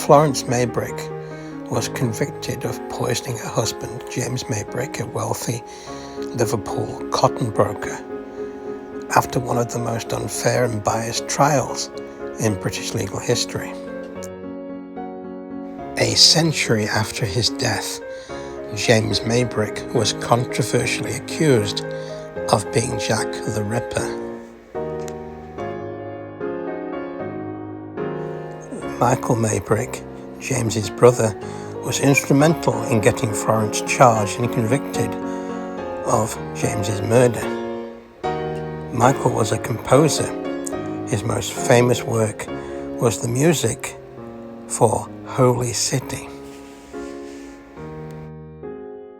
Florence Maybrick was convicted of poisoning her husband, James Maybrick, a wealthy Liverpool cotton broker, after one of the most unfair and biased trials in British legal history. A century after his death, James Maybrick was controversially accused of being Jack the Ripper. Michael Maybrick, James's brother, was instrumental in getting Florence charged and convicted of James's murder. Michael was a composer. His most famous work was the music for Holy City.